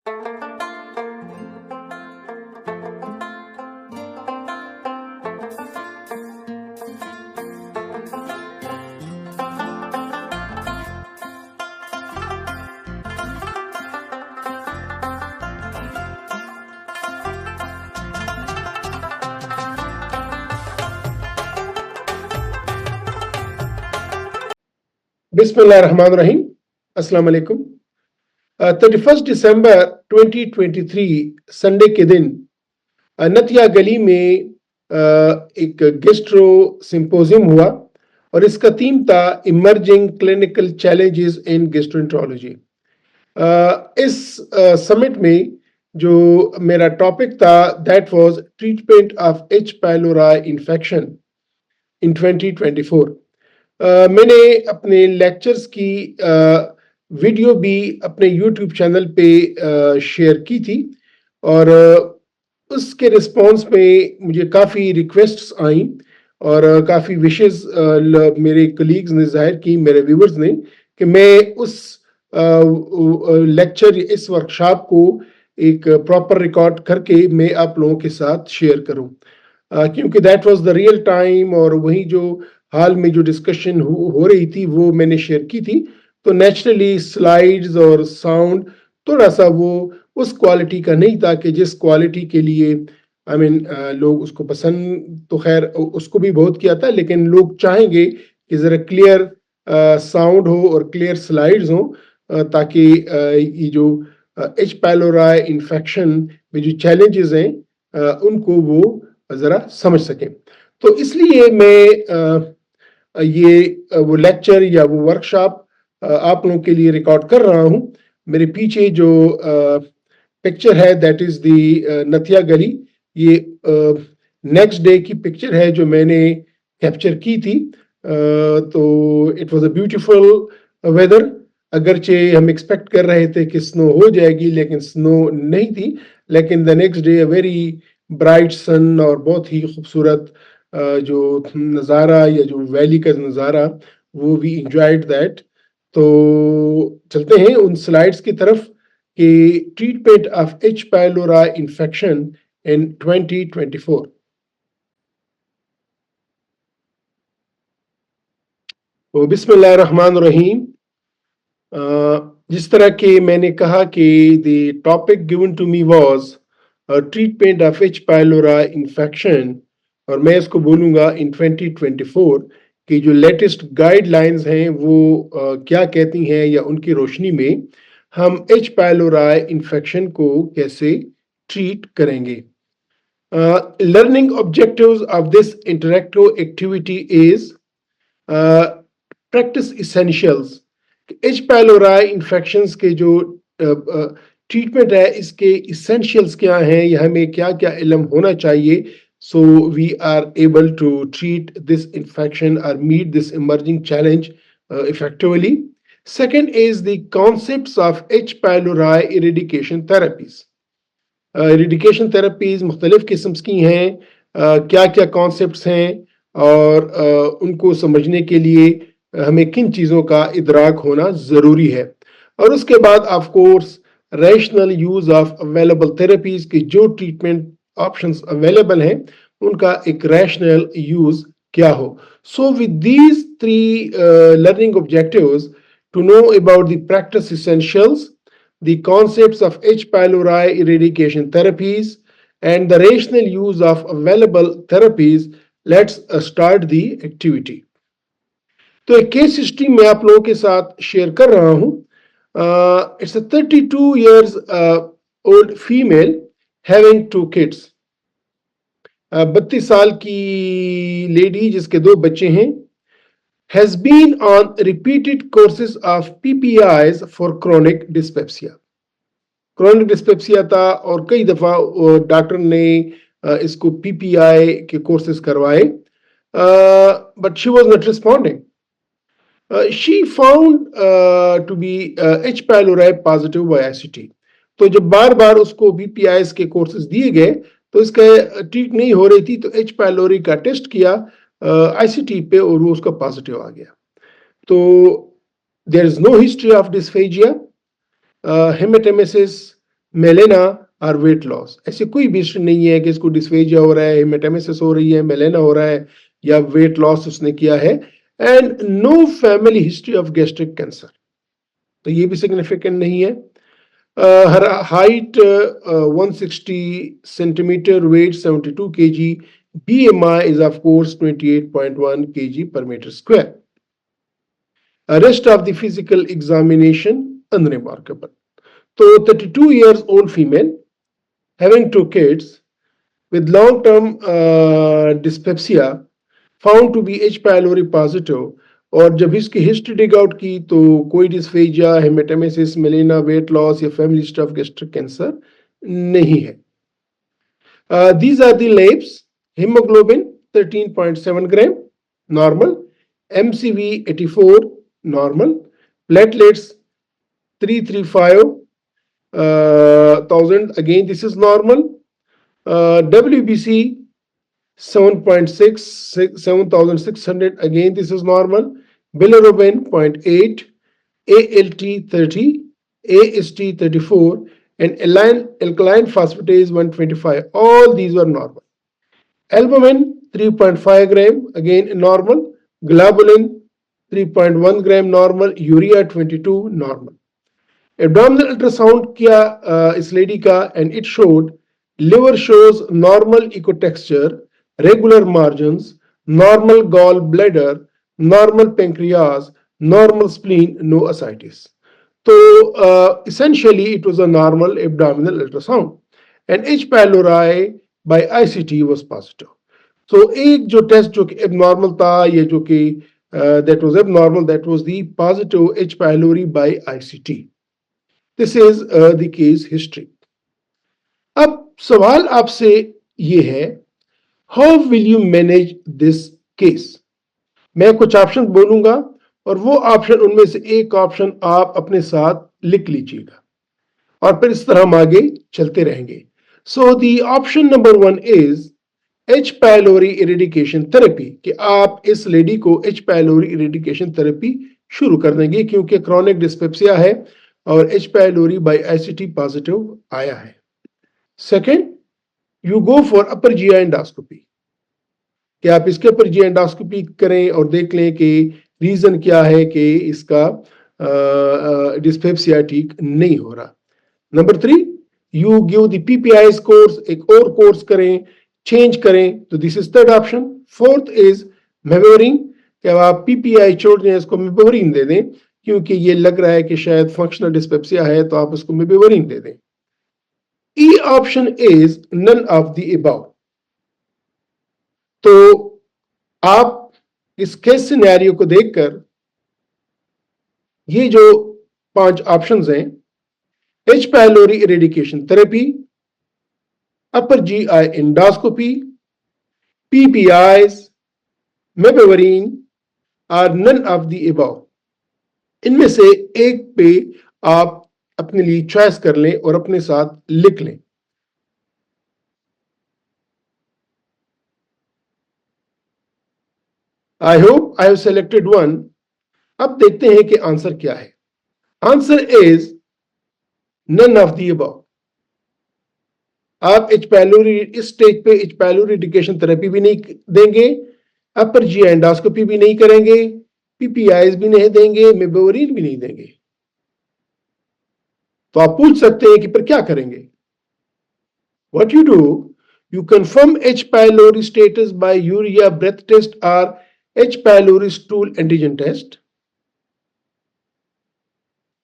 बिस्मिल्लाहिर्रहमानिर्रहीम। अस्सलाम वालेकुम। 31 दिसंबर 2023 संडे के दिन नतिया गली में एक गेस्ट्रो सिंपोजियम हुआ और इसका थीम था इमर्जिंग क्लिनिकल चैलेंजेस इन गेस्ट्रोएंटरोलॉजी। इस समिट में जो मेरा टॉपिक था that was treatment of H pylori infection in 2024। मैंने अपने लेक्चर्स की वीडियो भी अपने यूट्यूब चैनल पे शेयर की थी और उसके रिस्पॉन्स में मुझे काफ़ी रिक्वेस्ट्स आई और काफ़ी विशेस मेरे कलीग्स ने जाहिर की, मेरे व्यूवर्स ने, कि मैं उस लेक्चर इस वर्कशॉप को एक प्रॉपर रिकॉर्ड करके मैं आप लोगों के साथ शेयर करूं, क्योंकि that was the real time और वही जो हाल में जो डिस्कशन हो रही थी वो मैंने शेयर की थी। तो नेचुरली स्लाइड्स और साउंड थोड़ा सा वो उस क्वालिटी का नहीं था कि जिस क्वालिटी के लिए लोग उसको पसंद तो खैर उसको भी बहुत किया था, लेकिन लोग चाहेंगे कि ज़रा क्लियर साउंड हो और क्लियर स्लाइड्स हो, ताकि ये जो एच पाइलोराई इन्फेक्शन में जो चैलेंजेस हैं उनको वो ज़रा समझ सकें। तो इसलिए मैं ये वो लेक्चर या वो वर्कशॉप आप लोगों के लिए रिकॉर्ड कर रहा हूँ। मेरे पीछे जो पिक्चर है दैट इज दी नथिया गली, ये नेक्स्ट डे की पिक्चर है जो मैंने कैप्चर की थी। तो it was a beautiful weather, अगरचे हम एक्सपेक्ट कर रहे थे कि स्नो हो जाएगी लेकिन स्नो नहीं थी, लेकिन the next day very bright sun और बहुत ही खूबसूरत जो नज़ारा या जो वैली का नज़ारा वो वी इंजॉयड दैट। तो चलते हैं उन स्लाइड्स की तरफ कि treatment of H pylori infection in 2024। तो बिस्मिल्लाहिर्रहमानिर्रहीम। जिस तरह के मैंने कहा कि the topic given to me was treatment of H pylori infection, और मैं इसको बोलूँगा इन 2024 कि जो लेटेस्ट गाइडलाइंस हैं वो क्या कहती हैं या उनकी रोशनी में हम एच पाइलोराई इन्फेक्शन को कैसे ट्रीट करेंगे। Learning objectives of this interactive activity is practice essentials. H pylori infections के जो ट्रीटमेंट है इसके इसेंशियल्स क्या हैं या हमें क्या क्या इल्म होना चाहिए, so we are able to treat this infection or meet this emerging challenge effectively. Second is the concepts of H. pylori eradication therapies. Eradication therapies मुख्तलिफ किस्म की हैं, क्या क्या कॉन्सेप्ट्स हैं और उनको समझने के लिए हमें किन चीज़ों का इदराक होना ज़रूरी है। और उसके बाद of course rational use of available therapies की जो ट्रीटमेंट ऑप्शंस अवेलेबल हैं उनका एक रैशनल यूज़ क्या हो। So with these three learning objectives, to know about the practice essentials, the concepts of H. pylori eradication therapies, and the rational use of available therapies, let's start the activity. तो एक case history मैं आप लोगों के साथ share कर रहा हूं। It's a 32 years old female having 2 kids. 32 साल की लेडी जिसके 2 बच्चे हैं, has been on repeated courses of PPIs for chronic dyspepsia. Chronic dyspepsia था और कई दफा डॉक्टर ने इसको PPI के कोर्सेज करवाए, but she was not responding. She found to be H. pylori positive by ICT. तो जब बार बार उसको PPIs के कोर्सेज दिए गए तो इसका ट्रीट नहीं हो रही थी, तो H. pylori का टेस्ट किया ICT पे और वो उसका पॉजिटिव आ गया। तो there is no history of dysphagia, haematemesis, melaena और वेट लॉस। ऐसी कोई भी हिस्ट्री नहीं है कि इसको डिस्फेजिया हो रहा है, हेमेटेमेसिस हो रही है, मेलेना हो रहा है या वेट लॉस उसने किया है। And no family history of gastric cancer, तो ये भी सिग्निफिकेंट नहीं है। Her height 160 centimetre, weight 72 kg, BMI is of course 28.1 kg per meter square. Rest of the physical examination unremarkable. So 32 years old female having 2 kids with long-term dyspepsia found to be H. pylori positive, और जब इसकी history dig out की तो कोई dysphagia, haematemesis, Melina, weight loss या family history of gastric cancer नहीं है। These are the labs. Hemoglobin 13.7 gram normal, MCV 84 normal, platelets 335,000, again this is normal, WBC 7.6, 7,600, again this is normal, bilirubin 0.8, ALT 30, AST 34, and alkaline phosphatase 125. All these were normal. Albumin 3.5 gram, again normal. Globulin 3.1 gram normal. Urea 22 normal. Abdominal ultrasound किया इस lady का, and it showed liver shows normal ecotexture, regular margins, normal gallbladder, normal pancreas, normal spleen, no ascites. So essentially it was a normal abdominal ultrasound, and H. pylori by ICT was positive. So एक जो test जो कि abnormal था, ये जो कि that was abnormal, that was the positive H. pylori by ICT. This is the case history. अब सवाल आपसे ये है, how will you manage this case? मैं कुछ ऑप्शन बोलूंगा और वो ऑप्शन, उनमें से एक ऑप्शन आप अपने साथ लिख लीजिएगा और फिर इस तरह हम आगे चलते रहेंगे। So the option number 1 is H. pylori eradication therapy, कि आप इस लेडी को H. pylori इरेडिकेशन थेरेपी शुरू कर देंगे क्योंकि क्रॉनिक डिस्पेप्सिया है और H. pylori by ICT positive आया है। Second, you go for upper GI endoscopy, कि आप इसके ऊपर GI एंडोस्कोपी करें और देख लें कि रीजन क्या है कि इसका डिस्पेप्सिया ठीक नहीं हो रहा। Number 3, you give the PPIs course, एक और कोर्स करें, चेंज करें, तो this is third option. Fourth is मेवोरिंग, कि आप PPI छोड़ दें, इसको मेवोरिन दे दें क्योंकि ये लग रहा है कि शायद फंक्शनल डिस्पेप्सिया है, तो आप उसको मेवोरिन दे दें। E option is none of the above. तो आप इस केस सिनेरियो को देखकर ये जो 5 ऑप्शंस हैं, H. pylori eradication therapy, upper GI endoscopy, PPIs, mebeverine, are none of the above. इनमें से एक पे आप अपने लिए चॉइस कर लें और अपने साथ लिख लें। I hope I have selected one. अब देखते हैं कि आंसर क्या है। Answer is none of the above. आप H. pylori इस स्टेज पे H. pylori eradication थेरेपी भी नहीं देंगे, अपर GI एंडोस्कोपी भी नहीं करेंगे, PPIs भी नहीं देंगे, मेबेवरिन भी नहीं देंगे। तो आप पूछ सकते हैं कि फिर क्या करेंगे? What you do, you confirm H. pylori status by urea breath test or H. pylori stool antigen test,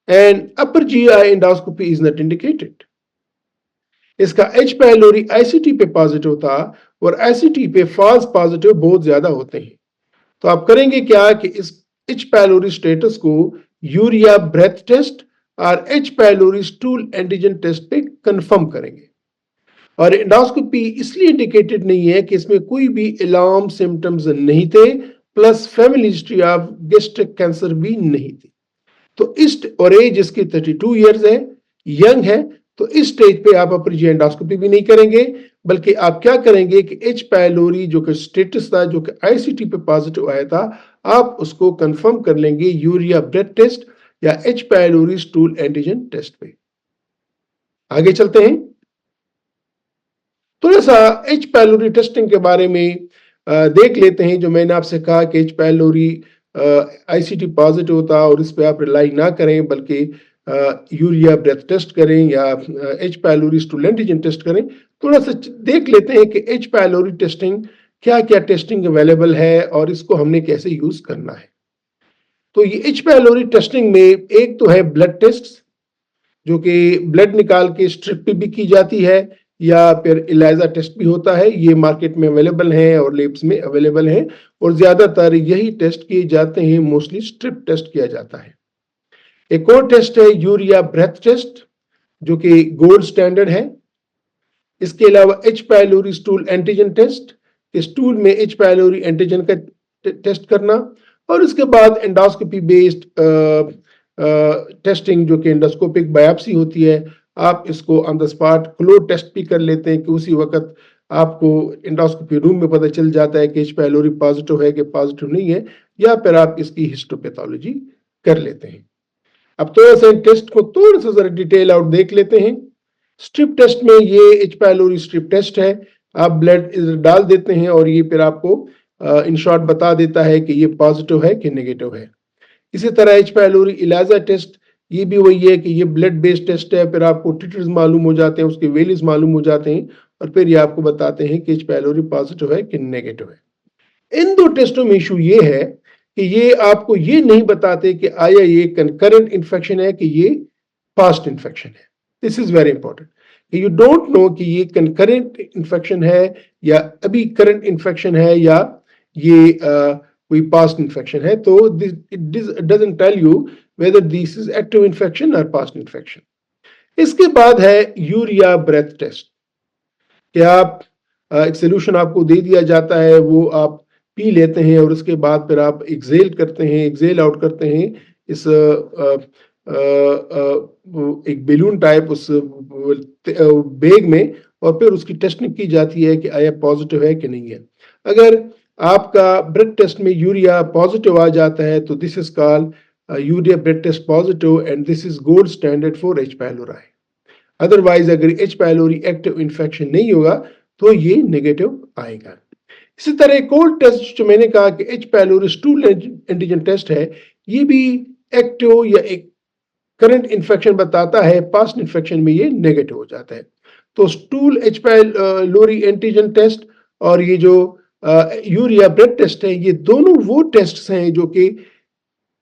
and upper GI endoscopy is not indicated. इसका H. pylori ICT पे पॉजिटिव था और ICT पे फॉल्स पॉजिटिव बहुत ज्यादा होते हैं। तो आप करेंगे क्या कि इस H. pylori स्टेटस को यूरिया ब्रेथ टेस्ट और H. pylori stool antigen test पे कंफर्म करेंगे। और एंडोस्कोपी इसलिए इंडिकेटेड नहीं है कि इसमें कोई भी अलार्म सिम्टम्स नहीं थे, plus family history of gastric cancer भी नहीं थी। तो इस, और एज इसकी 32 इयर्स है, यंग है, तो इस स्टेज पे आप अपर GI एंडोस्कोपी भी नहीं करेंगे, बल्कि आप क्या करेंगे कि H. pylori जो कि स्टेटस था, जो कि ICT पे पॉजिटिव आया था, आप उसको कंफर्म कर लेंगे यूरिया ब्रेथ टेस्ट या H. pylori stool antigen test पे। आगे चलते हैं, थोड़ा सा एच पायलोरी टेस्टिंग के बारे में देख लेते हैं। जो मैंने आपसे कहा कि एच पायलोरी आईसीटी पॉजिटिव होता और इस पे आप रिलाई ना करें, बल्कि यूरिया ब्रेथ टेस्ट करें या H pylori stool antigen test करें। थोड़ा सा देख लेते हैं कि एच पायलोरी टेस्टिंग क्या क्या टेस्टिंग अवेलेबल है और इसको हमने कैसे यूज करना है। तो ये एच पायलोरी टेस्टिंग में एक तो है ब्लड टेस्ट, जो कि ब्लड निकाल के स्ट्रिप पे भी की जाती है, या फिर इलाइजा टेस्ट भी होता है। ये मार्केट में अवेलेबल है और लेब्स में अवेलेबल है, और ज्यादातर यही टेस्ट किए जाते हैं। मोस्टली स्ट्रिप टेस्ट किया जाता है। एक और टेस्ट है यूरिया ब्रेथ टेस्ट, जो कि गोल्ड स्टैंडर्ड है। इसके अलावा H pylori stool antigen test, stool में एच पायलोरी एंटीजन का टेस्ट करना, और इसके बाद एंडोस्कोपी बेस्ड टेस्टिंग, जो कि एंडोस्कोपिक बायोप्सी होती है। आप इसको on the spot CLO test भी कर लेते हैं कि उसी वक्त आपको एंडोस्कोपी रूम में पता चल जाता है कि एच पायलोरी पॉजिटिव है कि पॉजिटिव नहीं है, या फिर आप इसकी हिस्टोपैथोलॉजी कर लेते हैं। अब थोड़ा सा टेस्ट को थोड़ा सा जरा डिटेल आउट देख लेते हैं। स्ट्रिप टेस्ट में ये एच पायलोरी स्ट्रिप टेस्ट है। आप ब्लड डाल देते हैं और ये फिर आपको इन शॉर्ट बता देता है कि ये पॉजिटिव है कि नेगेटिव है। इसी तरह एच पायलोरी इलाजा टेस्ट, ये भी वही है कि ये ब्लड बेस्ड टेस्ट है। फिर आपको टिटर्स मालूम हो जाते हैं, उसके वेल्यूज मालूम हो जाते हैं, और फिर ये आपको बताते हैं कि एच पायलोरी पॉजिटिव है कि नेगेटिव है। इन दो टेस्टों में इशू ये है कि ये आपको ये नहीं बताते कि आया ये कंकरेंट इन्फेक्शन है कि ये पास्ट इन्फेक्शन है। This is very important. You don't know कि ये कंकरेंट इन्फेक्शन है या अभी करंट इन्फेक्शन है या ये कोई पास्ट इन्फेक्शन है। तो it doesn't tell you whether this is active infection और पास्ट इन्फेक्शन। इसके बाद है यूरिया ब्रेथ टेस्ट, कि आप एक सोल्यूशन आपको दे दिया जाता है, वो आप पी लेते हैं और उसके बाद फिर आप एक्सेल करते हैं, एक्सेल आउट करते हैं इस एक बैलून टाइप उस बैग में, और फिर उसकी टेस्टिंग की जाती है कि आया पॉजिटिव है कि नहीं है। अगर आपका ब्लड टेस्ट में यूरिया पॉजिटिव आ जाता है तो this is called urea blood test positive, and this is gold standard for H pylori. Otherwise अगर एच पायलोरी एक्टिव इन्फेक्शन नहीं होगा तो ये नेगेटिव आएगा। इसी तरह एक और टेस्ट जो मैंने कहा कि H pylori stool antigen test है, ये भी एक्टिव या एक करंट इन्फेक्शन बताता है, पास्ट इन्फेक्शन में ये नेगेटिव हो जाता है। तो stool H pylori antigen test और ये जो यूरिया ब्लड टेस्ट है, ये दोनों वो टेस्ट हैं जो कि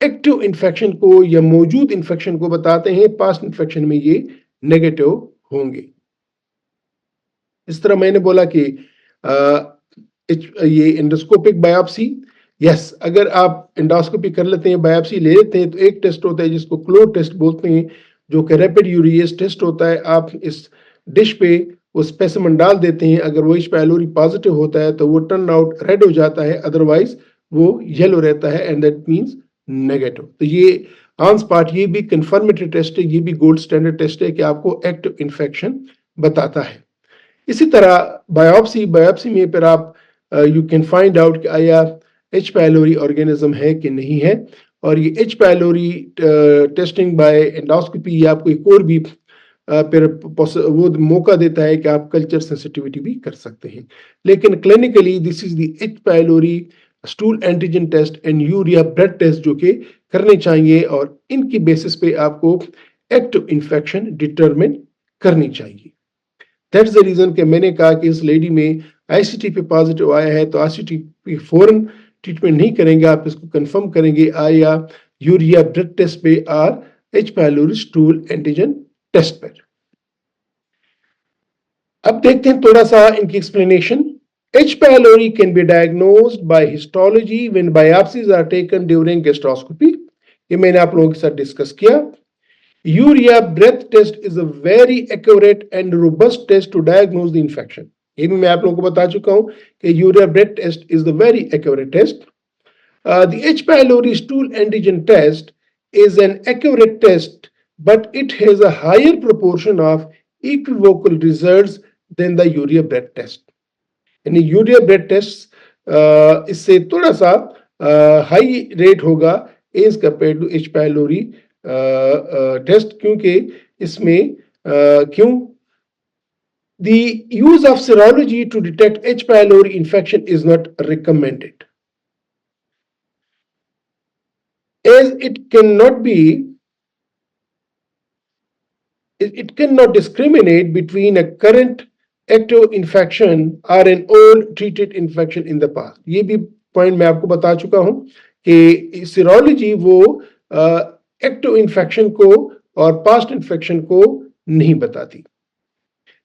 एक्टिव इन्फेक्शन को या मौजूद इन्फेक्शन को बताते हैं। पास्ट इन्फेक्शन में ये नेगेटिव होंगे। इस तरह मैंने बोला कि ये एंडोस्कोपिक बायोप्सी, यस, अगर आप एंडोस्कोपी कर लेते हैं, बायोप्सी ले लेते हैं, तो एक टेस्ट होता है जिसको क्लो टेस्ट बोलते हैं, जो कि रैपिड यूरिएज टेस्ट होता है। आप इस डिश पे वो स्पेसिमेन डाल देते हैं, अगर वो एच पायलोरी पॉजिटिव होता है तो वो टर्न आउट रेड हो जाता है, अदरवाइज वो येलो रहता है, एंड दैट मींस नेगेटिव। तो ये ऑन स्पॉट ये भी कंफर्मेटरी टेस्ट है, ये भी गोल्ड स्टैंडर्ड टेस्ट है कि आपको एक्टिव इन्फेक्शन बताता है। इसी तरह बायोप्सी में फिर आप यू कैन फाइंड आउट कि आया एच पायलोरी ऑर्गेनिज्म है कि नहीं है। और ये H pylori testing by endoscopy आपको एक और भी फिर वो मौका देता है कि आप कल्चर सेंसिटिविटी भी कर सकते हैं। लेकिन clinically this is the H pylori stool antigen test and urea blood test जो कि करने चाहिए, और इनकी बेसिस पे आपको एक्टिव इन्फेक्शन डिटरमिन करनी चाहिए। दैट्स द रीजन कि मैंने कहा कि इस लेडी में आईसीटी पे पॉजिटिव आया है तो आईसीटी पे फौरन ट्रीटमेंट नहीं करेंगे, आप इसको कंफर्म करेंगे आया यूरिया ब्लड टेस्ट पे और H pylori stool antigen test पर। अब देखते हैं थोड़ा सा इनकी explanation. H. pylori can be diagnosed by histology when biopsies are taken during gastroscopy. ये मैंने आप लोगों के साथ डिस्कस किया। Urea breath test is a very accurate and robust test to diagnose the infection. ये भी मैं आप लोगों को बता चुका हूं कि urea breath test is the very accurate test. The H. pylori stool antigen test is an accurate test, but it has a higher proportion of equivocal results than the urea breath test. यानी urea blood test इससे थोड़ा सा high rate होगा as compared to H pylori test, क्योंकि इसमें क्यों? The use of serology to detect H. pylori infection is not recommended, as it cannot discriminate between a current active infection or an old treated infection in the past. ये भी point मैं आपको बता चुका हूं कि सीरोलॉजी वो active infection को और पास्ट इन्फेक्शन को नहीं बताती.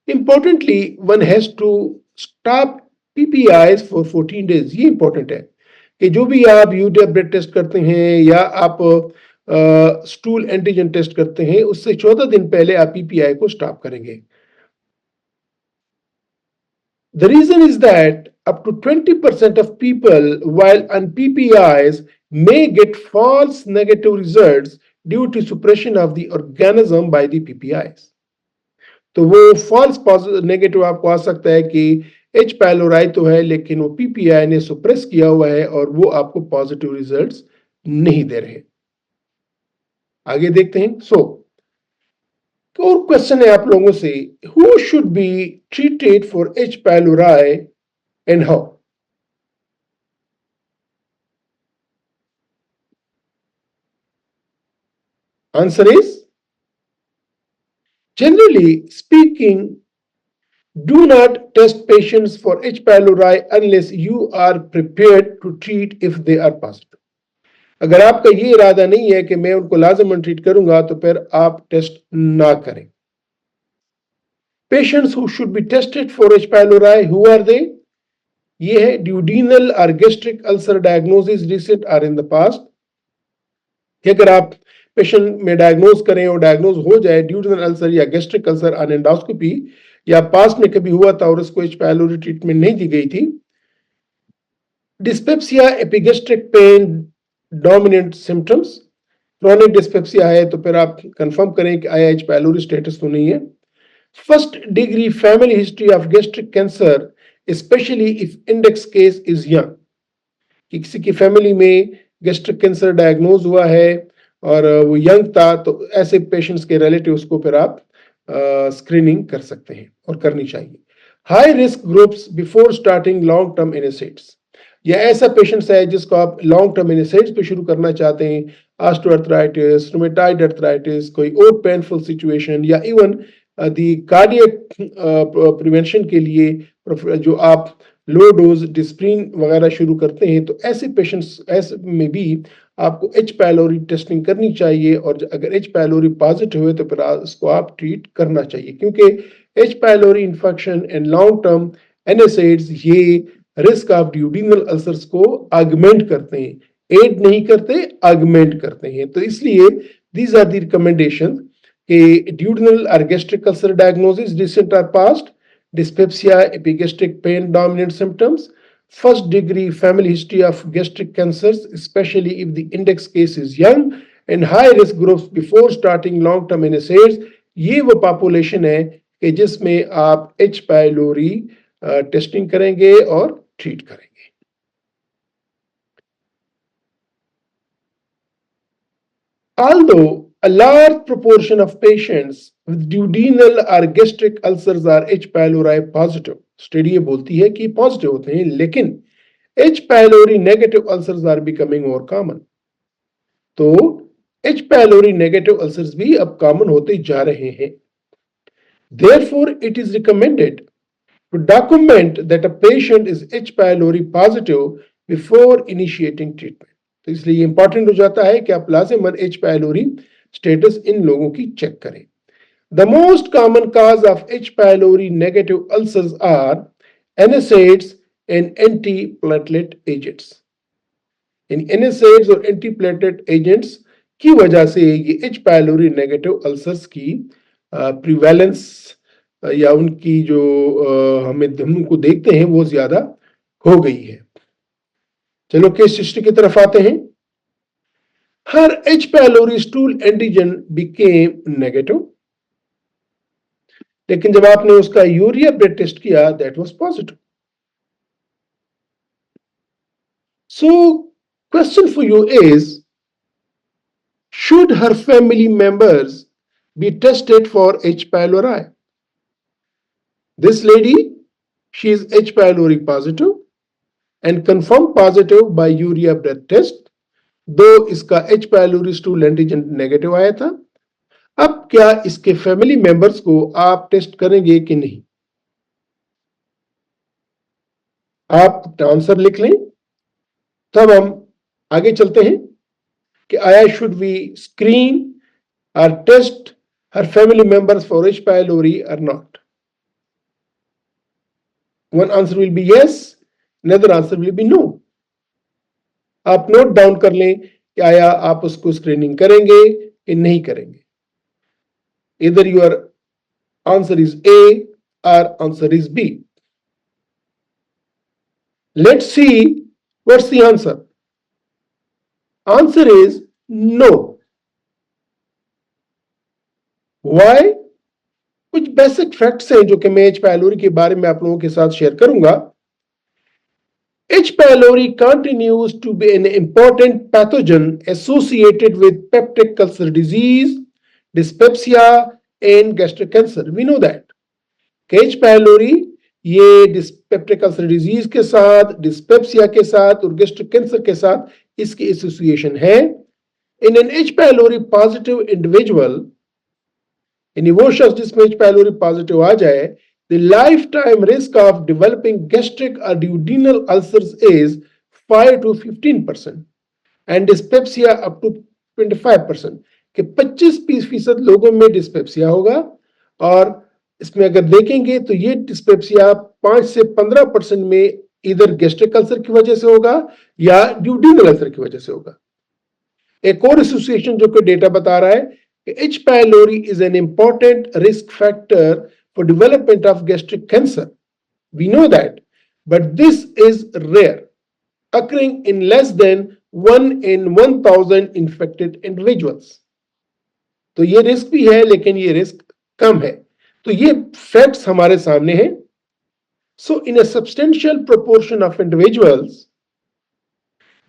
Importantly, one has to stop PPIs for 14 days. ये इंपॉर्टेंट है कि जो भी आप यूरिया ब्लड टेस्ट करते हैं या आप स्टूल एंटीजन टेस्ट करते हैं उससे 14 दिन पहले आप पीपीआई को स्टॉप करेंगे. The reason is that up to 20% of people while on PPIs may get false negative results due to suppression of the organism by the PPIs. तो वो फॉल्स नेगेटिव आपको आ सकता है कि एच पाइलोराई तो है लेकिन वो पीपीआई ने सुप्रेस किया हुआ है और वो आपको पॉजिटिव रिजल्ट्स नहीं दे रहे. आगे देखते हैं. और क्वेश्चन है आप लोगों से, who should be treated for H pylori and how? Answer is, generally speaking, do not test patients for H. pylori unless you are prepared to treat if they are positive. अगर आपका ये इरादा नहीं है कि मैं उनको लाजमन ट्रीट करूंगा तो फिर आप टेस्ट ना करें. Patients who should be tested for H. pylori, who are they? ये है duodenal or gastric ulcer diagnosis recent or in the past. कि अगर आप पेशेंट में डायग्नोज करें और डायग्नोज हो जाए ड्यूडेनल अल्सर या गैस्ट्रिक अल्सर ऑन एंडोस्कोपी या पास में कभी हुआ था और उसको एच पाइलोरी ट्रीटमेंट नहीं दी गई थी. Dyspepsia, epigastric pain, dominant symptoms. Chronic dyspepsia है तो फिर आप कंफर्म करें कि आया एच पाइलोरी स्टेटस तो नहीं है. First degree family history of gastric cancer specially if index case is young. कि किसी की फैमिली में गैस्ट्रिक कैंसर डायग्नोज हुआ है और वो यंग था तो ऐसे पेशेंट्स के रिलेटिव्स को फिर आप स्क्रीनिंग कर सकते हैं और करनी चाहिए. High risk groups before starting long term NSAIDs. या ऐसा पेशेंट्स है जिसको आप लॉन्ग टर्म एनेसाइड्स पे शुरू करना चाहते हैं, ऑस्टियोआर्थराइटिस, रूमेटॉइड अर्थराइटिस, कोई और पेनफुल सिचुएशन या इवन दी कार्डियक प्रिवेंशन के लिए जो आप लो डोज डिस्प्रिन वगैरह शुरू करते हैं तो ऐसे पेशेंट्स ऐसे में भी आपको एच पाइलोरी टेस्टिंग करनी चाहिए और अगर एच पाइलोरी पॉजिटिव है तो फिर उसको आप ट्रीट करना चाहिए क्योंकि H pylori infection and long term NSAIDs ये रिस्क ऑफ ड्यूडेनल अल्सर्स को आगमेंट करते हैं, एड नहीं करते, आगमेंट करते हैं. तो इसलिए दीज आर द रिकमेंडेशन कि ड्यूडेनल और गैस्ट्रिक अल्सर डायग्नोसिस रिसेंट और past, dyspepsia, epigastric pain, dominant symptoms, first degree family history of gastric cancers, especially if the index case is young, and high risk groups before starting long term NSAIDs. ये वो population है कि जिसमें आप H pylori testing करेंगे और treat करेंगे. Although a large proportion of patients with duodenal or gastric ulcers are H. pylori positive. Study ये बोलती है कि पॉजिटिव होते हैं लेकिन H. pylori negative ulcers are becoming more common. तो H. pylori negative ulcers भी अब कॉमन होते जा रहे हैं. Therefore, it is recommended to document that a patient is H. pylori positive before initiating treatment. तो इसलिए इंपॉर्टेंट हो जाता है कि आप लाजिमन एच पाइलोरी स्टेटस इन लोगों की चेक करें. The most common cause of H. pylori negative ulcers are NSAIDs and antiplatelet agents. In NSAIDs और antiplatelet agents की वजह से ये H. pylori negative ulcers की प्रिवेलेंस या उनकी जो हम उनको देखते हैं वो ज्यादा हो गई है. चलो केस हिस्ट्री की तरफ आते हैं. Her H. pylori stool antigen became negative. लेकिन जब आपने उसका यूरिया ब्लड टेस्ट किया that was positive. So question for you is, should her family members be tested for H. pylori. This lady, she is H. pylori positive and confirmed positive by urea breath test, दो इसका H. pylori stool antigen negative आया था। अब क्या इसके family members को आप test करेंगे कि नहीं? आप अपना आंसर लिख लें, तब हम आगे चलते हैं कि आया should we screen or test her family members for H. pylori or not. One answer will be yes, another answer will be no. आप नोट डाउन कर लें कि आया आप उसको स्क्रीनिंग करेंगे कि नहीं करेंगे। Either your answer is A or answer is B. Let's see what's the answer. Answer is no. Why? कुछ बेसिक फैक्ट्स हैं जो कि मैं H. pylori के बारे में आप लोगों के साथ शेयर करूंगा। H. pylori continues to be an important pathogen associated with peptic ulcer disease, dyspepsia, and gastric cancer. We know that. H. pylori ये peptic ulcer disease के साथ, dyspepsia के साथ और gastric cancer के साथ इसकी एसोसिएशन है। In an H. pylori positive individual, यानी वो शख्स जिसमें H. pylori positive आ जाए, the lifetime risk of developing gastric or duodenal ulcers is 5 to 15% and dyspepsia up to 25%, कि 25% लोगों में dyspepsia होगा और इसमें अगर देखेंगे तो ये dyspepsia 5 से 15% में इधर गैस्ट्रिक अल्सर की वजह से होगा या ड्यूडेनल अल्सर की वजह से होगा। एक और एसोसिएशन जो कि डेटा बता रहा है कि H. pylori is an important risk factor for development of gastric cancer. We know that, but this is rare, occurring in less than 1 in 1000 infected individuals. तो ये रिस्क भी है लेकिन ये रिस्क कम है। तो ये फैक्ट्स हमारे सामने हैं। So in a substantial proportion of individuals,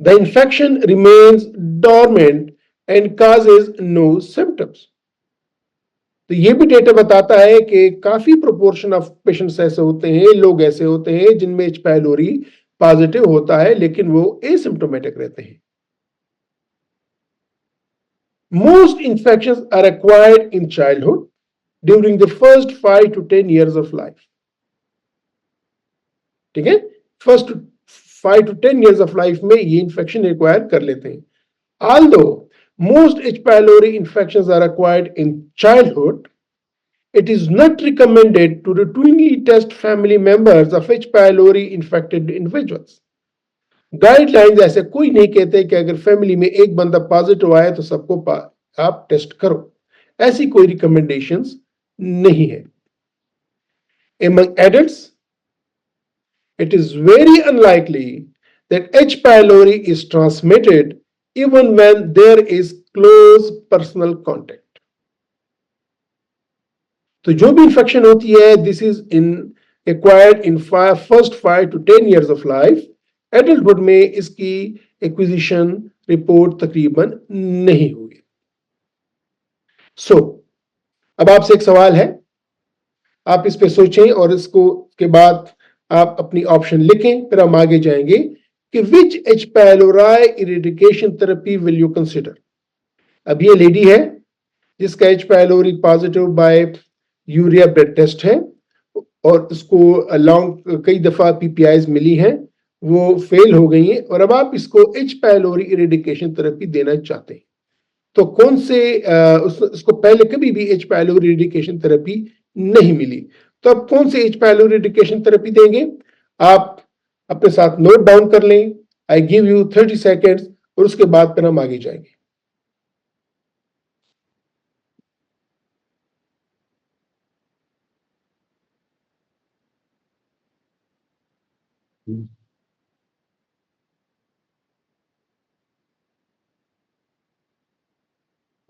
the infection remains dormant and causes no symptoms. तो ये भी डेटा बताता है कि काफी प्रोपोर्शन ऑफ पेशेंट्स ऐसे होते हैं, लोग ऐसे होते हैं जिनमें H. pylori पॉजिटिव होता है लेकिन वो एसिम्प्टोमेटिक रहते हैं। Most infections are acquired in childhood during the first 5 to 10 years of life. ठीक है, first 5 to 10 years of life में ये इंफेक्शन एक्वायर कर लेते हैं। Although most H. pylori infections are acquired in childhood, it is not recommended to routinely test family members of H. pylori infected individuals. Guidelines ऐसे कोई नहीं कहते कि अगर फैमिली में एक बंदा पॉजिटिव आए तो सबको आप टेस्ट करो, ऐसी कोई रिकमेंडेशंस नहीं है। Among adults, it is very unlikely that H. pylori is transmitted even when there is close personal contact. तो जो भी इंफेक्शन होती है, this is in acquired in first 5 to 10 years of life. Adulthood में इसकी acquisition report तकरीबन नहीं हुई। सो अब आपसे एक सवाल है, आप इस पे सोचें और इसको के बाद आप अपनी ऑप्शन लिखें, फिर हम आगे जाएंगे कि which H. pylori eradication therapy will you consider. अब ये लेडी है जिसका H. pylori positive by urea blood test है और उसको लॉन्ग कई दफा PPIs मिली हैं, वो फेल हो गई हैं और अब आप इसको H. pylori इरेडिकेशन थेरेपी देना चाहते हैं। तो कौन से उसको पहले कभी भी H. pylori इरेडिकेशन थेरेपी नहीं मिली, तो अब कौन से H. pylori इरेडिकेशन थेरेपी देंगे? आप अपने साथ नोट डाउन कर लें। आई गिव यू 30 सेकेंड्स और उसके बाद फिर हम आगे जाएंगे।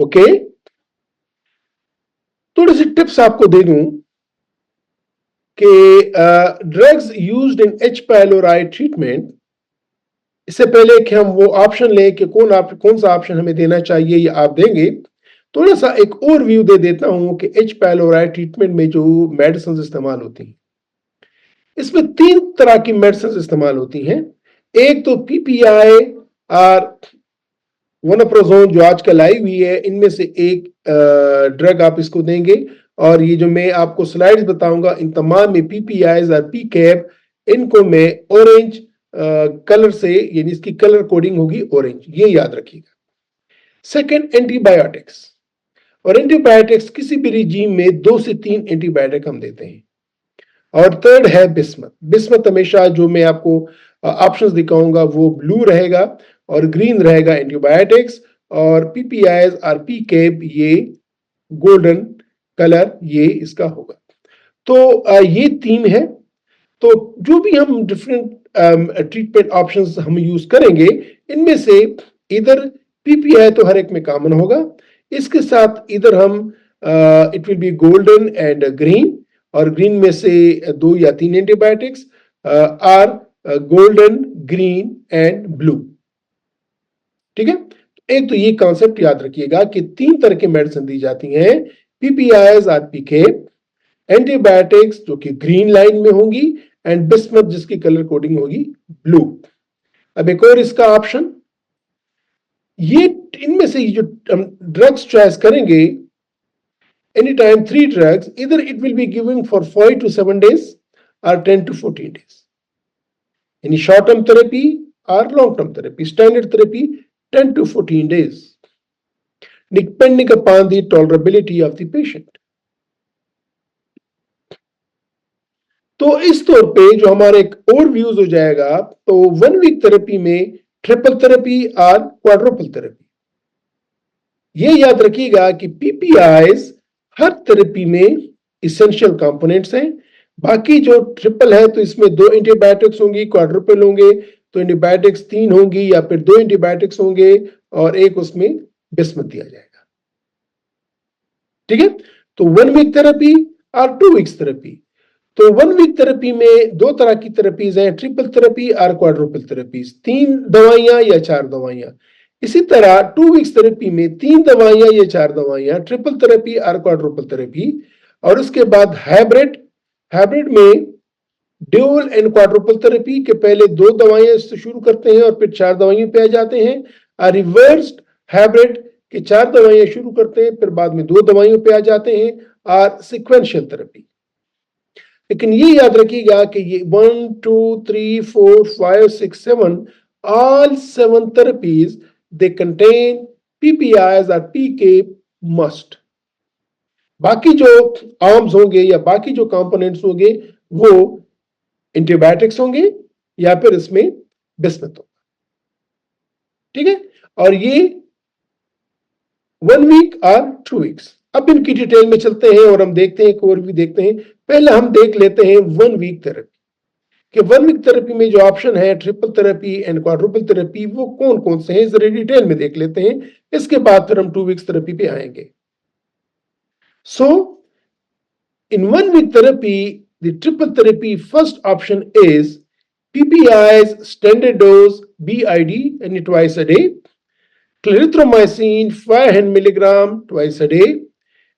ओके, थोड़ी सी टिप्स आपको दे दूं कि drugs used in H. pylori treatment, इससे पहले कि हम वो ऑप्शन लें कि कौन सा ऑप्शन हमें देना चाहिए या आप देंगे, थोड़ा सा एक और व्यू दे देता हूं कि एच पाइलोराई ट्रीटमेंट में जो मेडिसिन इस्तेमाल होती हैं, इसमें 3 तरह की मेडिसिन इस्तेमाल होती हैं। एक तो पीपीआई और वोनाप्रोजोन जो आजकल आई हुई है, इनमें से एक ड्रग आप इसको देंगे। और ये जो मैं आपको स्लाइड्स बताऊंगा, इन तमाम में पीपीआईज और पी कैप, इनको मैं ऑरेंज कलर से, यानी इसकी कलर कोडिंग होगी ऑरेंज, ये याद रखिएगा। Second, antibiotics. और एंटीबायोटिक्स किसी भी रिजीम में 2 से 3 एंटीबायोटिक हम देते हैं। और थर्ड है बिस्मथ। बिस्मथ हमेशा जो मैं आपको ऑप्शंस दिखाऊंगा वो ब्लू रहेगा और ग्रीन रहेगा एंटीबायोटिक्स, और पीपीआईज और पी कैप ये गोल्डन कलर ये इसका होगा। तो ये 3 है। तो जो भी हम डिफरेंट ट्रीटमेंट ऑप्शंस हम यूज करेंगे, इनमें से इधर पीपीआई तो हर एक में कॉमन होगा, इसके साथ इधर हम it will be golden and green, और ग्रीन में से 2 या 3 antibiotics are golden, green and blue. ठीक है, एक तो ये कॉन्सेप्ट याद रखिएगा कि 3 तरह की मेडिसिन दी जाती हैं, पीपीआईज और पीके, एंटीबायोटिक्स जो कि ग्रीन लाइन में होंगी, एंड बिस्मथ जिसकी कलर कोडिंग होगी ब्लू। अब एक और इसका ऑप्शन, ये इनमें से जो हम ड्रग्स चॉइस करेंगे, एनी टाइम 3 ड्रग्स, इधर it will be giving for 5 to 7 days और 10 to 14 days, यानी शॉर्ट टर्म थेरेपी और long term therapy. Standard therapy 10 to 14 days depending upon the tolerability of the patient। तो इस तौर पे जो हमारे एक और व्यूज हो जाएगा, तो 1 वीक थेरेपी में ट्रिपल थेरेपी और क्वाड्रुपल थेरेपी। ये याद रखिएगा कि पीपीआईज हर थेरेपी में इसेंशियल कंपोनेंट्स हैं। बाकी जो ट्रिपल है तो इसमें 2 एंटीबायोटिक्स होंगी, क्वाड्रुपल होंगे तो एंटीबायोटिक्स 3 होंगी, या फिर 2 एंटीबायोटिक्स होंगे और एक उसमें बिस्मथ दिया जाएगा। ठीक है, तो 1 वीक थेरेपी और 2 वीक्स थेरेपी। तो 1 वीक थेरेपी में 2 तरह की थेरेपीज हैं, ट्रिपल थेरेपी और क्वाड्रुपल थेरेपीज, 3 दवाइयां या 4 दवाइयां। इसी तरह 2 वीक्स थेरेपी में 3 दवाइयां या 4 दवाइयां, ट्रिपल थेरेपी और क्वाड्रुपल थेरेपी। और उसके बाद हाइब्रिड, हाइब्रिड में ड्यूल एंड क्वाड्रुपल थेरेपी के पहले 2 दवाइयां से शुरू करते हैं और फिर 4 दवाइयां पे आ जाते हैं, और रिवर्स्ड हाइब्रिड के 4 दवाइयां शुरू करते हैं फिर बाद में 2 दवाइयों पे आ जाते हैं, और सिक्वेंशियल थेरेपी। लेकिन ये याद रखिएगा कि ये 1 2 3 4 5 6 7 all 7 therapies they contain PPIs or PK must। बाकी जो आर्म्स होंगे या बाकी जो कंपोनेंट्स होंगे वो एंटीबायोटिक्स होंगे या फिर इसमें बिस्मथ होगा। ठीक है, और ये 1 वीक और 2 वीक्स। अब इनकी डिटेल में चलते हैं और हम देखते हैं, एक और भी देखते हैं। पहले हम देख लेते हैं 1 वीक थेरेपी कि 1 वीक थेरेपी में जो ऑप्शन है triple therapy and quadruple therapy, वो कौन कौन से हैं जरा डिटेल में देख लेते हैं, इसके बाद फिर हम 2 वीक्स थेरेपी पे आएंगे। So in 1 week therapy the triple therapy first option is PPI's standard dose BID and twice a day, clarithromycin 500 milligram twice a day,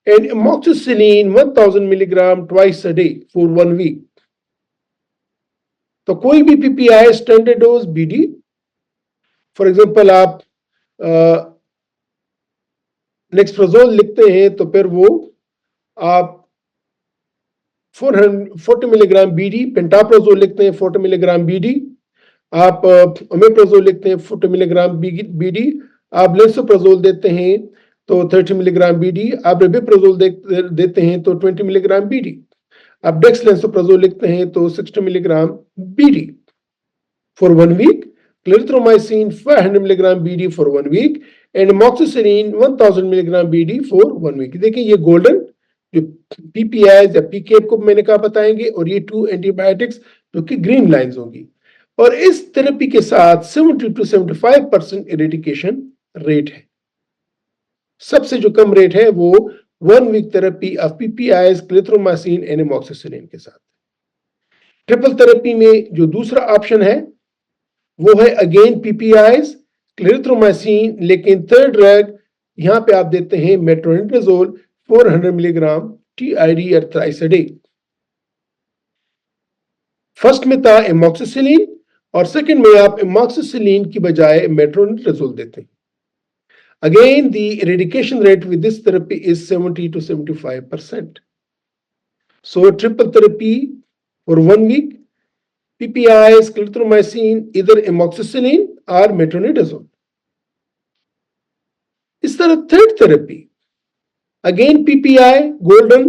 and amoxicillin 1000 milligram twice a day for 1 week। तो कोई भी PPI standard dose BD, for example आप नेक्सप्रोजोल लिखते हैं तो फिर वो आप 440 मिलीग्राम बीडी, पेंटाप्रोजोल लिखते हैं 40 मिलीग्राम बीडी, आप ओमेप्रोजोल लिखते हैं 40 मिलीग्राम बीडी, आप लेंसोप्रोजोल देते हैं तो 30 मिलीग्राम बीडी, आप रेबिप्रोजोल देते हैं तो 20 मिलीग्राम बीडी, आप डेक्सलेंसोप्रोजोल लिखते हैं तो 60 milligram BD for 1 week, clarithromycin 500 milligram BD for 1 week, and amoxicillin 1000 milligram BD for 1 week. देखिए ये गोल्डन जो पीपीआई या पीकेप को मैंने कहा बताएंगे, और ये 2 एंटीबायोटिक्स जो कि ग्रीन लाइंस होंगी। और इस थेरेपी के साथ 70 to 75% इरेडिकेशन रेट है। सबसे जो कम रेट है वो 1 week therapy of PPIs, clarithromycin and amoxicillin के साथ। ट्रिपल थेरेपी में जो दूसरा ऑप्शन है वो है अगेन पीपीआईज, क्लेरिथ्रोमाइसिन, लेकिन थर्ड ड्रग यहां पे आप देते हैं मेट्रोनिडाजोल 400 मिलीग्राम TID और थ्राइस अ डे। फर्स्ट में था एमॉक्सिसिलिन और सेकंड में आप एमॉक्सिसिलिन की बजाय मेट्रोनिडाजोल देते हैं। Again, the eradication rate with this therapy is 70 to 75%. So triple therapy for 1 week, PPI, sclerotromycin, either amoxicillin or metronidazole. Is there a third therapy? Again, PPI, golden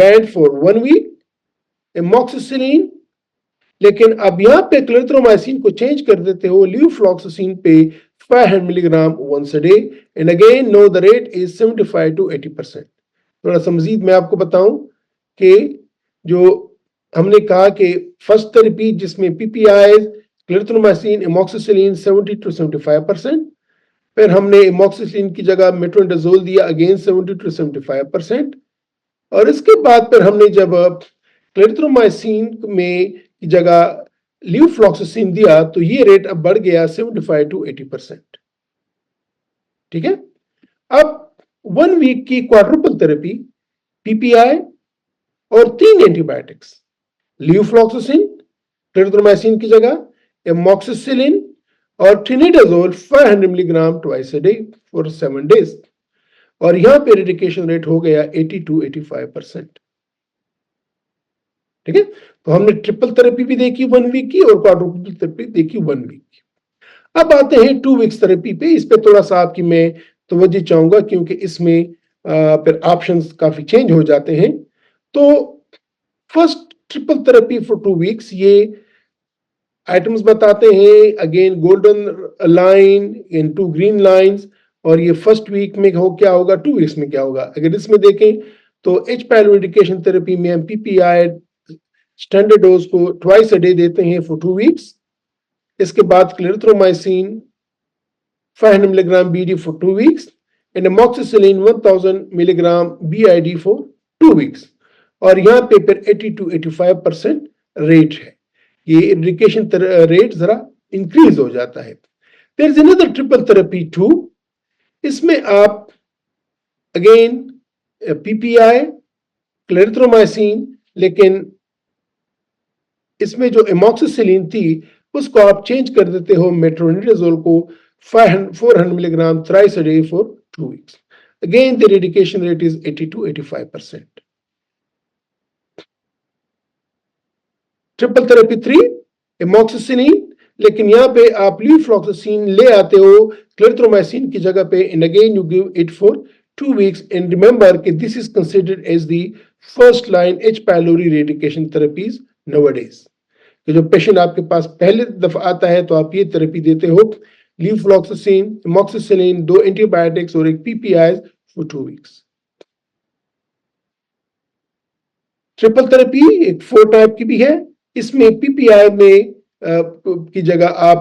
band for 1 week, amoxicillin, लेकिन अब यहां पे clarithromycin को change कर देते हो levofloxacin पे 500 milligram once a day and again no the rate is 75 to 80%। थोड़ा सा मजीद मैं आपको बताऊं कि जो हमने कहा कि फर्स्ट थेरेपी जिसमें पीपीआई क्लेरिथ्रोमाइसिन एमॉक्सिसिलिन 70 to 75%, फिर हमने एमॉक्सिसिलिन की जगह मेट्रोनिडाजोल दिया अगेन 70 to 75%, और इसके बाद फिर हमने जब क्लेरिथ्रोमाइसिन में की जगह ल्यूफ्लॉक्सासिन दिया तो ये रेट अब बढ़ गया 75 to 80%। ठीक है, अब 1 वीक की क्वाड्रुपल थेरेपी, पीपीआई और 3 एंटीबायोटिक्स, ल्यूफ्लॉक्सासिन क्लेरिथ्रोमाइसिन की जगह, एमॉक्सिसिलिन और ट्रिनिडाजोल 500 milligram twice a day for 7 days, और यहां पे रेडिकेशन रेट हो गया 80 to 85%। ठीक है, तो हमने ट्रिपल थेरेपी भी देखी 1 वीक की और क्वाड्रुपल थेरेपी देखी 1 वीक की। अब आते हैं 2 वीक्स थेरेपी पे। इस पे थोड़ा सा आपकी मैं तवज्जो चाहूंगा क्योंकि इसमें फिर ऑप्शंस काफी चेंज हो जाते हैं। तो first triple therapy for 2 weeks, ये आइटम्स बताते हैं again golden line in 2 green lines, और ये फर्स्ट वीक में हो क्या होगा, 2 वीक्स में क्या होगा। अगर इसमें देखें तो एच पायलोडिकेशन थेरेपी में हम पीपीआई स्टैंडर्ड डोज को ट्वाइस अ डे देते हैं फॉर 2 वीक्स। इसके बाद clarithromycin 500 milligram BD for 2 weeks and amoxicillin 1000 milligram BID for 2 weeks, और यहां पे फिर 80 to 85% रेट है। ये एरिडिकेशन रेट जरा इंक्रीज हो जाता है। There is another triple therapy 2, इसमें आप अगेन पीपीआई क्लेरिथ्रोमाइसिन, लेकिन इसमें जो एमॉक्सिसिलिन थी उसको आप चेंज कर देते हो मेट्रोनिडाजोल को 400 milligram thrice a day for 2 weeks. Again the रेडिकेशन rate is 80 to 85%। Triple therapy 3, amoxicillin, लेकिन यहां पे आप ल्यूफ्लॉक्सासिन ले आते हो क्लेरिथ्रोमाइसिन की जगह पे and again you give it for 2 weeks and remember कि this is considered as the first line H pylori eradication therapies nowadays. कि जो पेशेंट आपके पास पहले दफा आता है तो आप ये थेरेपी देते हो, ल्यूफ्लॉक्सासिन, एमॉक्सिसिलिन, 2 एंटीबायोटिक्स और एक PPI for 2 weeks. Triple therapy एक 4 टाइप की भी है। इसमें पीपीआई में की जगह आप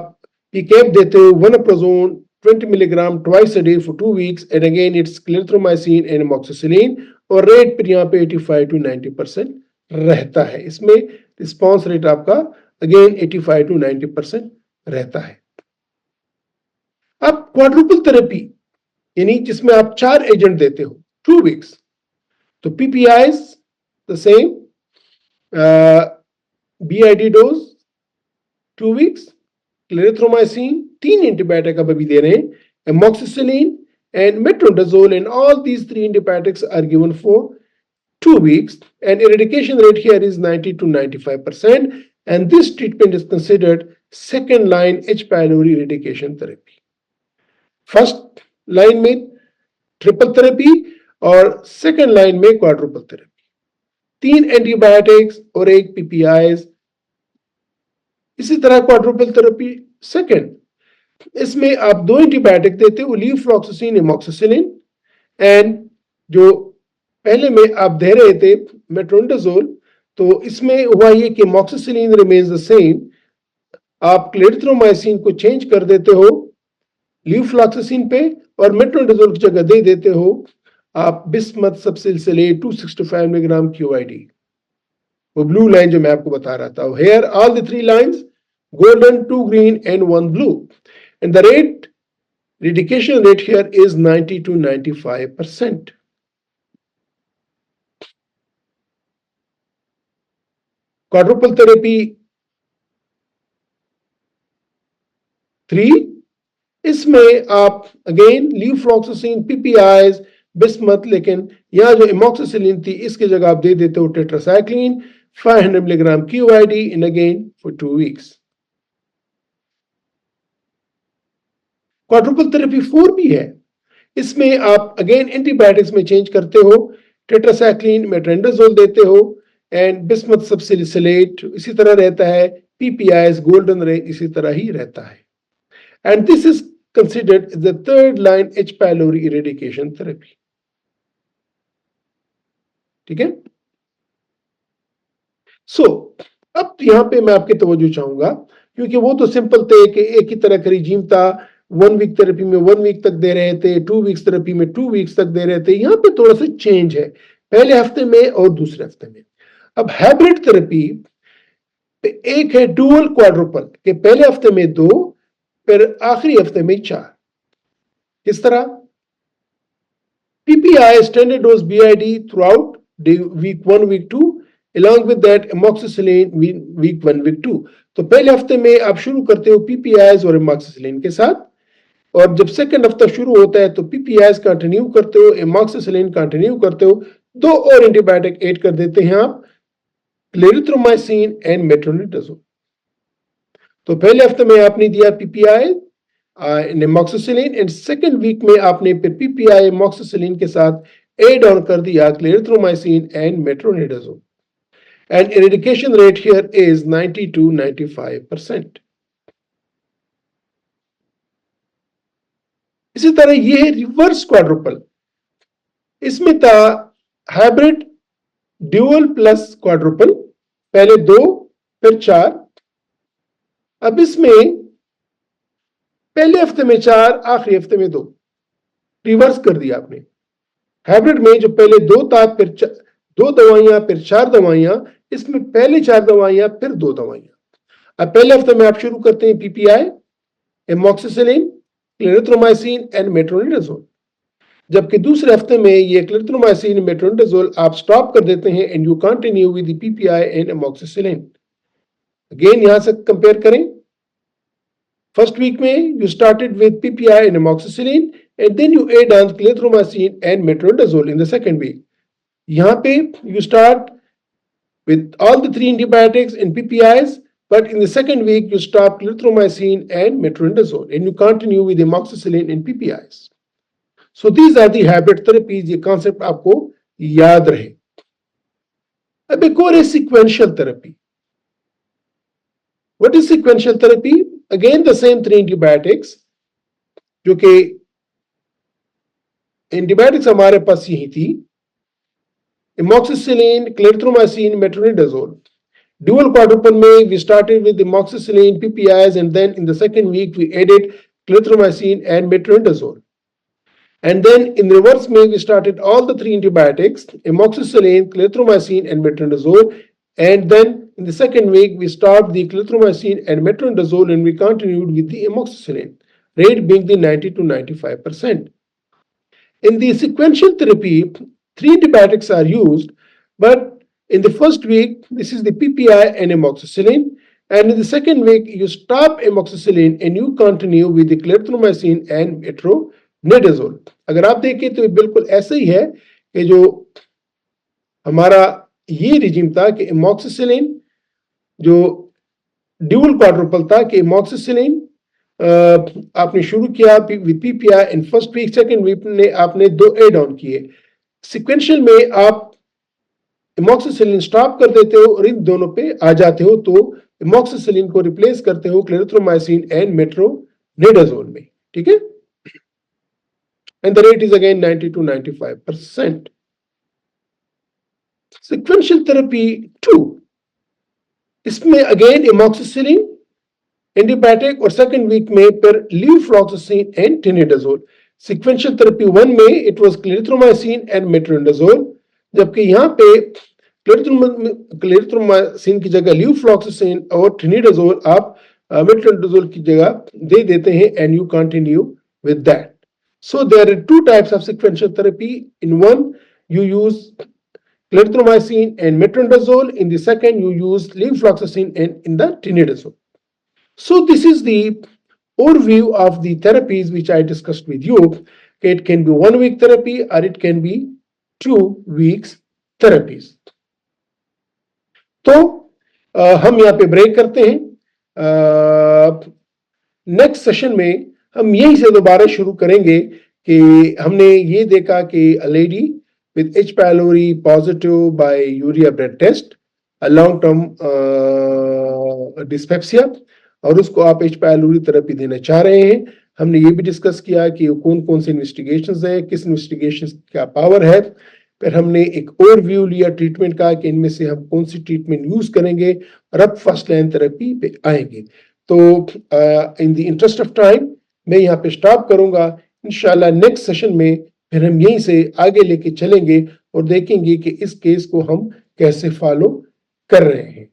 पीकैप देते हो वनप्रोजोन 20 milligram twice a day for 2 weeks and again it's clarithromycin and amoxicillin, और रेट पर यहाँ पे 85 to 90% रहता है। इसमें रिस्पॉन्स रेट आपका अगेन 85 to 90% रहता है। अब क्वाड्रुपल थेरेपी यानी जिसमें आप 4 एजेंट देते हो 2 वीक्स, तो PPI the same, BID dose 2 weeks, clarithromycin 3 antibiotic अब अभी दे रहे हैं, amoxicillin and metronidazole, and all these 3 antibiotics are given for 2 weeks, and eradication rate here is 90 to 95%, and this treatment is considered second line H pylori eradication therapy. First line में triple therapy और second line में quadruple therapy, 3 antibiotics और एक PPI. इसी तरह quadruple therapy second, इसमें आप 2 antibiotic देते हो, ल्यूफ्लॉक्सासिन, एमॉक्सिसिलिन, एंड जो पहले में आप दे रहे थे मेट्रोनिडाजोल, तो इसमें हुआ ये कि एमॉक्सिसिलिन रिमेन्स द सेम, आप क्लेरिथ्रोमाइसिन को चेंज कर देते हो ल्यूफ्लॉक्सासिन पे और मेट्रोनिडाजोल की जगह दे देते हो आप बिस्मथ सबसिल्सिलेट 265 मिलीग्राम QID, वो ब्लू लाइन जो मैं आपको बता रहा था। Here all the 3 lines, golden, 2 green and 1 blue, and the rate Eradication rate here is 90 to 95%. Quadruple therapy 3, इसमें आप अगेन लीवफ्लॉक्सासिन, पीपीआईज, बिस्मथ, लेकिन यहां जो एमॉक्सिसिलिन थी इसकी जगह आप दे देते हो tetracycline 500 milligram QID in again for 2 weeks. Quadruple therapy 4 भी है, इसमें आप अगेन एंटीबायोटिक्स में चेंज करते हो, टेट्रासाइक्लिन मेट्रोनिडाजोल देते हो एंड बिस्मथ सब्सिलिसिलेट इसी तरह रहता है, पीपीआईज गोल्डन रे इसी तरह ही रहता है। And this is considered the third line H. pylori eradication therapy. ठीक है। सो अब यहां पे मैं आपके तवज्जो चाहूंगा, क्योंकि वो तो सिंपल थे कि एक ही तरह का रिजीम था, 1 वीक थेरेपी में 1 वीक तक दे रहे थे, 2 वीक्स थेरेपी में 2 वीक्स तक दे रहे थे। यहां पे थोड़ा सा चेंज है, पहले हफ्ते में और दूसरे हफ्ते में। अब हाइब्रिड थेरेपी एक है डुअल क्वाड्रुपल के पहले हफ्ते में 2, फिर आखिरी हफ्ते में 4। किस तरह? PPI standard dose BID throughout week 1, week 2, along with that amoxicillin week 1, week 2। तो पहले हफ्ते में आप शुरू करते हो PPIs और amoxicillin के साथ, और जब सेकंड हफ्ता शुरू होता है तो PPIs कंटिन्यू करते हो, amoxicillin कंटिन्यू करते हो, 2 और एंटीबायोटिक ऐड कर देते हैं आप, क्लेरिथ्रोमाइसिन एंड मेट्रोनिडाजोल। तो पहले हफ्ते में आपने दिया PPI amoxicillin and second week में आपने फिर PPI एमॉक्सिसिलिन के साथ एड ऑन कर दिया clarithromycin and metronidazole. And eradication rate here is 90 to 95%। इसी तरह ये है रिवर्स क्वाड्रुपल, इसमें था हाइब्रिड ड्यूअल प्लस क्वाड्रुपल, पहले 2 फिर 4। अब इसमें पहले हफ्ते में 4, आखिरी हफ्ते में 2, रिवर्स कर दिया आपने। हाइब्रिड में जो पहले 2 था, फिर 2 दवाइयां, फिर 4 दवाइयां, इसमें पहले 4 दवाइयां फिर 2 दवाइयां। अब पहले हफ्ते में आप शुरू करते हैं PPI, amoxicillin, clarithromycin and metronidazole, जबकि दूसरे हफ्ते में ये क्लेरिथ्रोमाइसिन मेट्रोनिडाजोल आप स्टॉप कर देते हैं and you continue with the PPI and amoxicillin. Again यहां से कंपेयर करें, फर्स्ट वीक में you started with PPI and amoxicillin and then you add on clarithromycin and metronidazole in the second week. यहाँ पे you start with all the 3 antibiotics and PPIs, but in the second week you stop clarithromycin and metronidazole and you continue with amoxicillin and PPIs. So these are the hybrid therapies, ये concept आपको याद रहे। अब एक और है sequential therapy। What is sequential therapy? Again the same 3 antibiotics, जो कि एंटीबायोटिक्स हमारे पास यही थी, amoxicillin, clarithromycin, metronidazole. Dual quadruple में we started with amoxicillin, PPIs, and then in the second week we added clarithromycin and metronidazole. And then in reverse में we started all the 3 antibiotics, amoxicillin, clarithromycin, and metronidazole. And then in the second week, we stopped the clarithromycin and metronidazole and we continued with the amoxicillin, rate being the 90 to 95%. In the sequential therapy, 3 antibiotics are used, but in the first week, this is the PPI and amoxicillin, and in the second week, you stop amoxicillin and you continue with the clarithromycin and metronidazole. अगर आप देखें तो बिल्कुल ऐसे ही है कि जो हमारा ये रिजिम था कि एमॉक्सिसिलिन जो ड्यूल क्वाड्रुपल था कि एमॉक्सिसिलिन आपने शुरू किया with PPI in first week, second week में आपने 2 एड ऑन किए। सिक्वेंशियल में आप एमॉक्सिसिलिन स्टॉप कर देते हो और इन दोनों पे आ जाते हो, तो एमॉक्सिसिलिन को रिप्लेस करते हो क्लेरिथ्रोमाइसिन एंड मेट्रोनिडाजोल में। ठीक है, and the rate is again 90 to 95%। Sequential therapy 2, इसमें अगेन एमॉक्सिसिलिन एंटीबायोटिक और सेकंड वीक में फिर लीवफ्लॉक्सासिन एंड टेनिडाजोल। सिक्वेंशियल थेरेपी 1 में it was clarithromycin and metronidazole, जबकि यहाँ पे क्लेरिथ्रोमाइसिन की जगह लीवफ्लॉक्सासिन और टेनिडाजोल आप मेट्रोनिडाजोल की जगह दे देते हैं and you continue with that. So there are two types of sequential therapy. In one, you use clarithromycin and metronidazole. In the second, you use levofloxacin and in the tinidazole. So this is the overview of the therapies which I discussed with you. It can be 1 week therapy or it can be 2 weeks therapies. तो हम यहाँ पे break करते हैं. Next session में हम यहीं से दोबारा शुरू करेंगे कि हमने ये देखा कि a lady with H. pylori positive by urea blood test, a long term dyspepsia, और उसको आप H. pylori थेरेपी देना चाह रहे हैं. हमने ये भी डिस्कस किया कि कौन कौन से इन्वेस्टिगेशंस हैं, किस इन्वेस्टिगेशंस का पावर है. फिर हमने एक ओवरव्यू लिया ट्रीटमेंट का कि इनमें से हम कौन सी ट्रीटमेंट यूज करेंगे और अब फर्स्ट लाइन थेरेपी पे आएंगे. तो in the interest of time मैं यहाँ पे स्टॉप करूंगा. इंशाल्लाह नेक्स्ट सेशन में फिर हम यहीं से आगे लेके चलेंगे और देखेंगे कि इस केस को हम कैसे फॉलो कर रहे हैं.